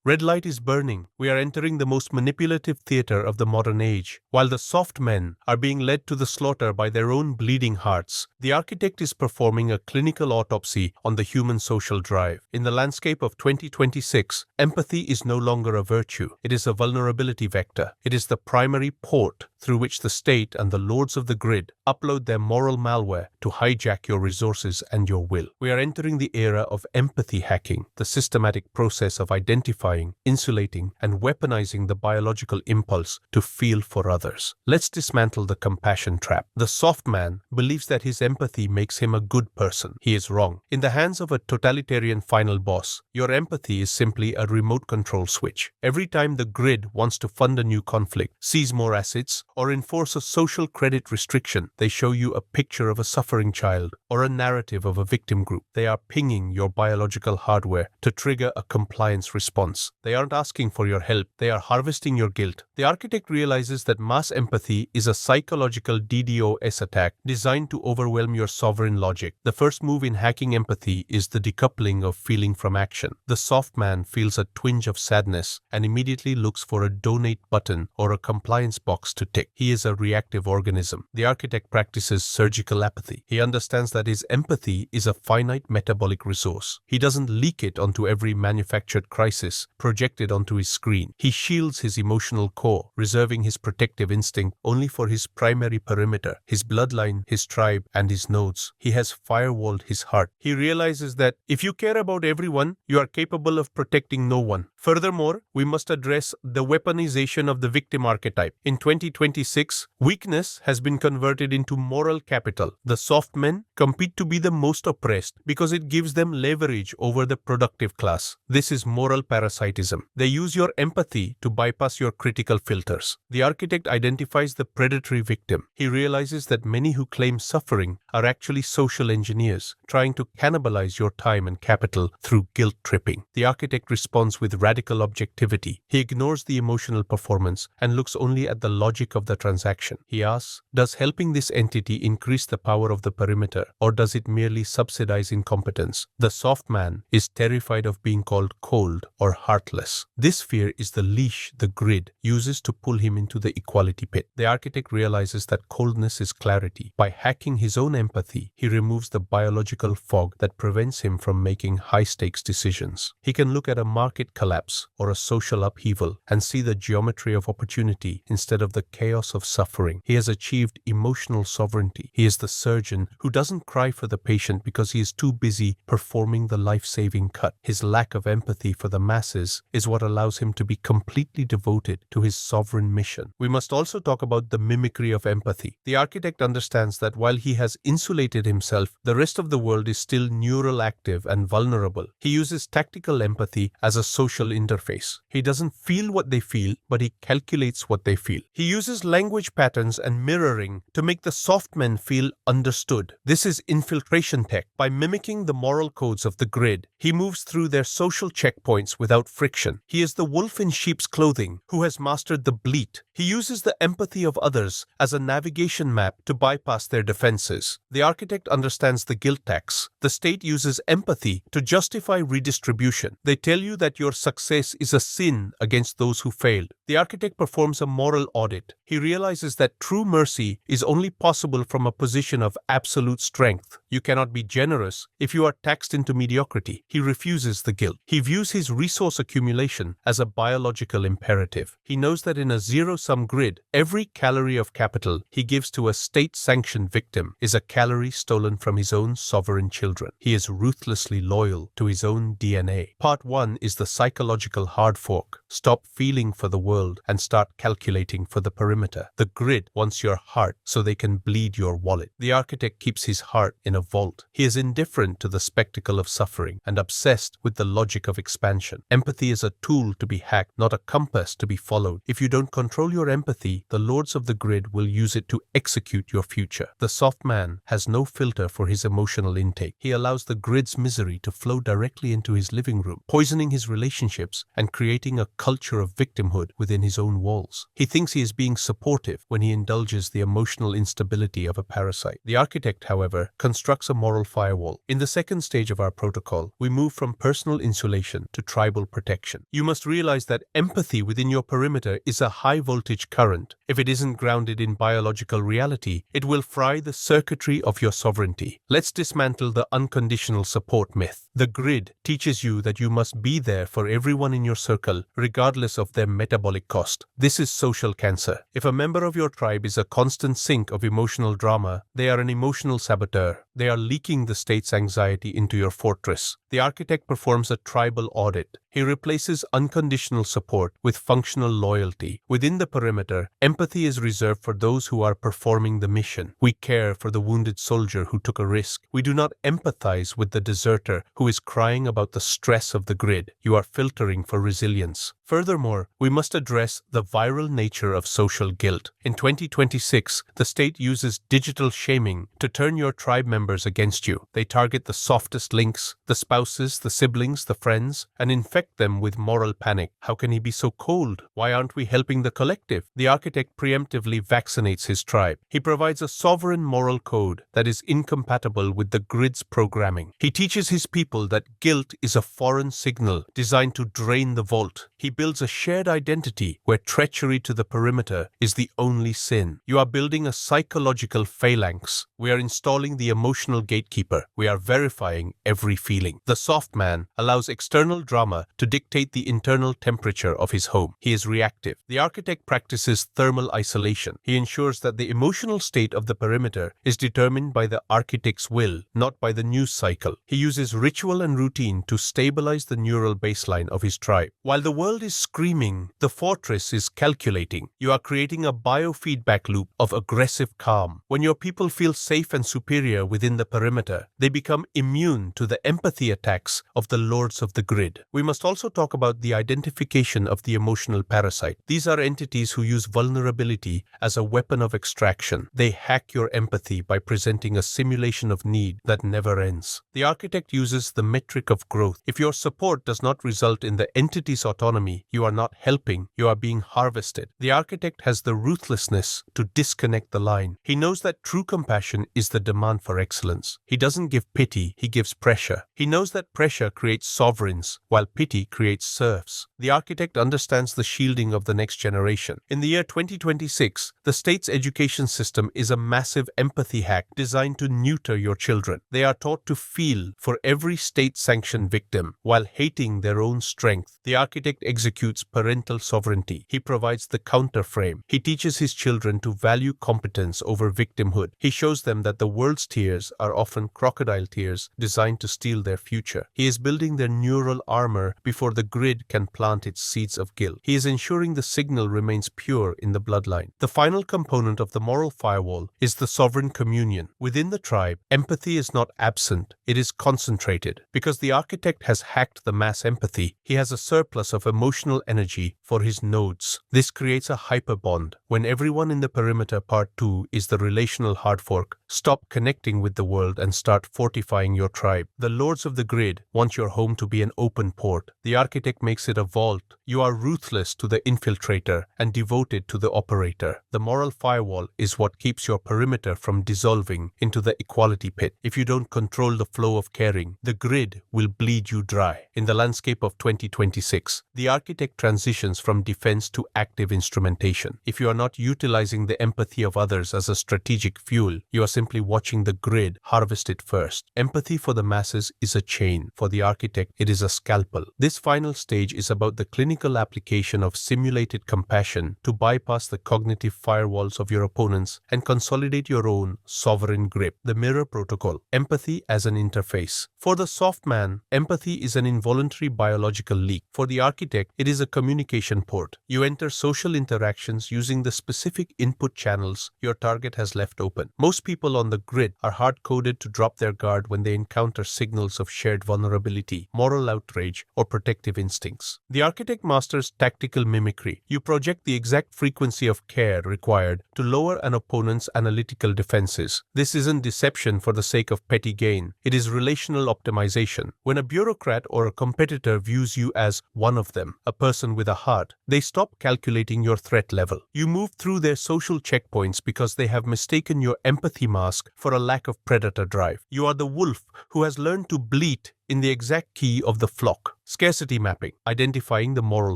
Red light is burning. We are entering the most manipulative theater of the modern age. While the soft men are being led to the slaughter by their own bleeding hearts, the architect is performing a clinical autopsy on the human social drive. In the landscape of 2026, empathy is no longer a virtue. It is a vulnerability vector. It is the primary port through which the state and the lords of the grid upload their moral malware to hijack your resources and your will. We are entering the era of empathy hacking, the systematic process of identifying, insulating, and weaponizing the biological impulse to feel for others. Let's dismantle the compassion trap. The soft man believes that his empathy makes him a good person. He is wrong. In the hands of a totalitarian final boss, your empathy is simply a remote control switch. Every time the grid wants to fund a new conflict, seize more assets, or enforce a social credit restriction, they show you a picture of a suffering child or a narrative of a victim group. They are pinging your biological hardware to trigger a compliance response. They aren't asking for your help, they are harvesting your guilt. The architect realizes that mass empathy is a psychological DDoS attack designed to overwhelm your sovereign logic. The first move in hacking empathy is the decoupling of feeling from action. The soft man feels a twinge of sadness and immediately looks for a donate button or a compliance box to tick. He is a reactive organism. The architect practices surgical apathy. He understands that his empathy is a finite metabolic resource. He doesn't leak it onto every manufactured crisis projected onto his screen. He shields his emotional core, reserving his protective instinct only for his primary perimeter, his bloodline, his tribe, and his nodes. He has firewalled his heart. He realizes that if you care about everyone, you are capable of protecting no one. Furthermore, we must address the weaponization of the victim archetype. In 2026, weakness has been converted into moral capital. The soft men compete to be the most oppressed because it gives them leverage over the productive class. This is moral parasitism. They use your empathy to bypass your critical filters. The architect identifies the predatory victim. He realizes that many who claim suffering are actually social engineers, trying to cannibalize your time and capital through guilt tripping. The architect responds with radical objectivity. He ignores the emotional performance and looks only at the logic of the transaction. He asks, does helping this entity increase the power of the perimeter, or does it merely subsidize incompetence? The soft man is terrified of being called cold or heartless. This fear is the leash the grid uses to pull him into the equality pit. The architect realizes that coldness is clarity. By hacking his own empathy, he removes the biological fog that prevents him from making high-stakes decisions. He can look at a market collapse or a social upheaval and see the geometry of opportunity instead of the chaos of suffering. He has achieved emotional sovereignty. He is the surgeon who doesn't cry for the patient because he is too busy performing the life-saving cut. His lack of empathy for the masses is what allows him to be completely devoted to his sovereign mission. We must also talk about the mimicry of empathy. The architect understands that while he has insulated himself, the rest of the world is still neural active and vulnerable. He uses tactical empathy as a social interface. He doesn't feel what they feel, but he calculates what they feel. He uses language patterns and mirroring to make the soft men feel understood. This is infiltration tech. By mimicking the moral codes of the grid, he moves through their social checkpoints without friction. He is the wolf in sheep's clothing who has mastered the bleat. He uses the empathy of others as a navigation map to bypass their defenses. The architect understands the guilt tax. The state uses empathy to justify redistribution. They tell you that your success is a sin against those who failed. The architect performs a moral audit. He realizes that true mercy is only possible from a position of absolute strength. You cannot be generous if you are taxed into mediocrity. He refuses the guilt. He views his resource accumulation as a biological imperative. He knows that in a zero-sum grid, every calorie of capital he gives to a state-sanctioned victim is a calorie stolen from his own sovereign children. He is ruthlessly loyal to his own DNA. Part 1 is the psychological hard fork. Stop feeling for the world and start calculating for the perimeter. The grid wants your heart so they can bleed your wallet. The architect keeps his heart in a vault. He is indifferent to the spectacle of suffering and obsessed with the logic of expansion. Empathy is a tool to be hacked, not a compass to be followed. If you don't control your empathy, the lords of the grid will use it to execute your future. The soft man has no filter for his emotional intake. He allows the grid's misery to flow directly into his living room, poisoning his relationships and creating a culture of victimhood within his own walls. He thinks he is being supportive when he indulges the emotional instability of a parasite. The architect, however, constructs a moral firewall. In the second stage of our protocol, we move from personal insulation to tribal protection. protection. You must realize that empathy within your perimeter is a high-voltage current. If it isn't grounded in biological reality, it will fry the circuitry of your sovereignty. Let's dismantle the unconditional support myth. The grid teaches you that you must be there for everyone in your circle, regardless of their metabolic cost. This is social cancer. If a member of your tribe is a constant sink of emotional drama, they are an emotional saboteur. They are leaking the state's anxiety into your fortress. The architect performs a tribal audit. He replaces unconditional support with functional loyalty. Within the perimeter, empathy is reserved for those who are performing the mission. We care for the wounded soldier who took a risk. We do not empathize with the deserter who is crying about the stress of the grid. You are filtering for resilience. Furthermore, we must address the viral nature of social guilt. In 2026, the state uses digital shaming to turn your tribe members against you. They target the softest links, the spouses, the siblings, the friends, and infect them with moral panic. How can he be so cold? Why aren't we helping the collective? The architect preemptively vaccinates his tribe. He provides a sovereign moral code that is incompatible with the grid's programming. He teaches his people that guilt is a foreign signal designed to drain the vault. He builds a shared identity where treachery to the perimeter is the only sin. You are building a psychological phalanx. We are installing the emotional gatekeeper. We are verifying every feeling. The soft man allows external drama to dictate the internal temperature of his home. He is reactive. The architect practices thermal isolation. He ensures that the emotional state of the perimeter is determined by the architect's will, not by the news cycle. He uses ritual and routine to stabilize the neural baseline of his tribe. While the world is screaming, the fortress is calculating. You are creating a biofeedback loop of aggressive calm. When your people feel safe and superior within the perimeter, they become immune to the empathy attacks of the lords of the grid. We must also talk about the identification of the emotional parasite. These are entities who use vulnerability as a weapon of extraction. They hack your empathy by presenting a simulation of need that never ends. The architect uses the metric of growth. If your support does not result in the entity's autonomy, you are not helping, you are being harvested. The architect has the ruthlessness to disconnect the line. He knows that true compassion is the demand for excellence. He doesn't give pity, he gives pressure. He knows that pressure creates sovereigns, while pity creates serfs. The architect understands the shielding of the next generation. In the year 2026, the state's education system is a massive empathy hack designed to neuter your children. They are taught to feel for every state-sanctioned victim while hating their own strength. The architect executes parental sovereignty. He provides the counterframe. He teaches his children to value competence over victimhood. He shows them that the world's tears are often crocodile tears designed to steal their future. He is building their neural armor before the grid can plant its seeds of guilt. He is ensuring the signal remains pure in the bloodline. The final component of the moral firewall is the sovereign communion. Within the tribe, empathy is not absent, it is concentrated. Because the architect has hacked the mass empathy, he has a surplus of emotional energy for his nodes. This creates a hyperbond. When everyone in the perimeter part 2 is the relational hard fork, stop connecting with the world and start fortifying your tribe. The lords of the grid want your home to be an open port. The architect makes it a vault. You are ruthless to the infiltrator and devoted to the operator. The moral firewall is what keeps your perimeter from dissolving into the equality pit. If you don't control the flow of caring, the grid will bleed you dry. In the landscape of 2026, the architect transitions from defense to active instrumentation. If you are not utilizing the empathy of others as a strategic fuel, you are simply watching the grid harvest it first. Empathy for the masses is a chain. For the architect, it is a scalpel. This final stage is about the clinical application of simulated compassion to bypass the cognitive firewalls of your opponents and consolidate your own sovereign grip. The mirror protocol. Empathy as an interface. For the soft man, empathy is an involuntary biological leak. For the architect, it is a communication port. You enter social interactions using the specific input channels your target has left open. Most people on the grid are hard-coded to drop their guard when they encounter signals of shared vulnerability, moral outrage, or protective instincts. The architect masters tactical mimicry. You project the exact frequency of care required to lower an opponent's analytical defenses. This isn't deception for the sake of petty gain. It is relational optimization. When a bureaucrat or a competitor views you as one of them, a person with a heart, they stop calculating your threat level. You move through their social checkpoints because they have mistaken your empathy mask for a lack of predator drive. You are the wolf who has learned to bleat in the exact key of the flock. Scarcity mapping, identifying the moral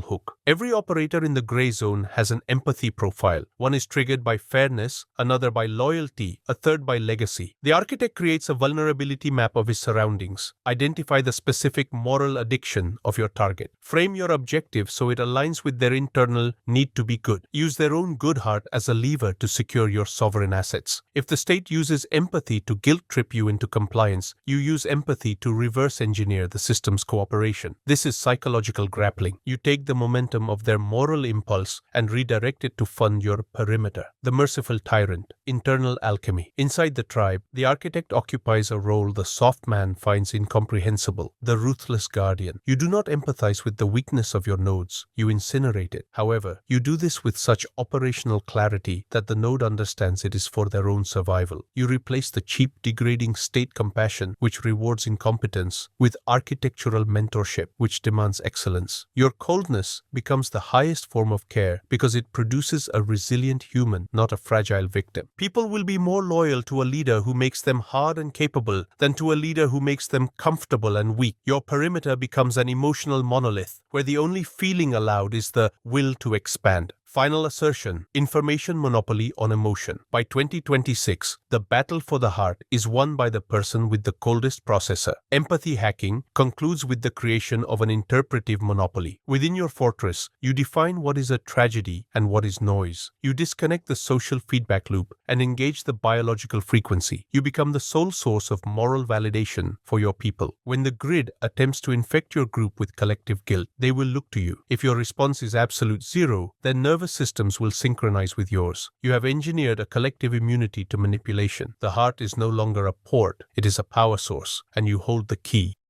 hook. Every operator in the gray zone has an empathy profile. One is triggered by fairness, another by loyalty, a third by legacy. The architect creates a vulnerability map of his surroundings. Identify the specific moral addiction of your target. Frame your objective so it aligns with their internal need to be good. Use their own good heart as a lever to secure your sovereign assets. If the state uses empathy to guilt trip you into compliance, you use empathy to reverse engineer the system's cooperation. This is psychological grappling. You take the momentum of their moral impulse and redirect it to fund your perimeter. The merciful tyrant. Internal alchemy. Inside the tribe, the architect occupies a role the soft man finds incomprehensible. The ruthless guardian. You do not empathize with the weakness of your nodes. You incinerate it. However, you do this with such operational clarity that the node understands it is for their own survival. You replace the cheap, degrading state compassion, which rewards incompetence, with architectural mentorship, which demands excellence. Your coldness becomes the highest form of care because it produces a resilient human, not a fragile victim. People will be more loyal to a leader who makes them hard and capable than to a leader who makes them comfortable and weak. Your perimeter becomes an emotional monolith, where the only feeling allowed is the will to expand. Final assertion, information monopoly on emotion. By 2026, the battle for the heart is won by the person with the coldest processor. Empathy hacking concludes with the creation of an interpretive monopoly. Within your fortress, you define what is a tragedy and what is noise. You disconnect the social feedback loop and engage the biological frequency. You become the sole source of moral validation for your people. When the grid attempts to infect your group with collective guilt, they will look to you. If your response is absolute zero, then nervous systems will synchronize with yours. You have engineered a collective immunity to manipulation. The heart is no longer a port, it is a power source, and you hold the key.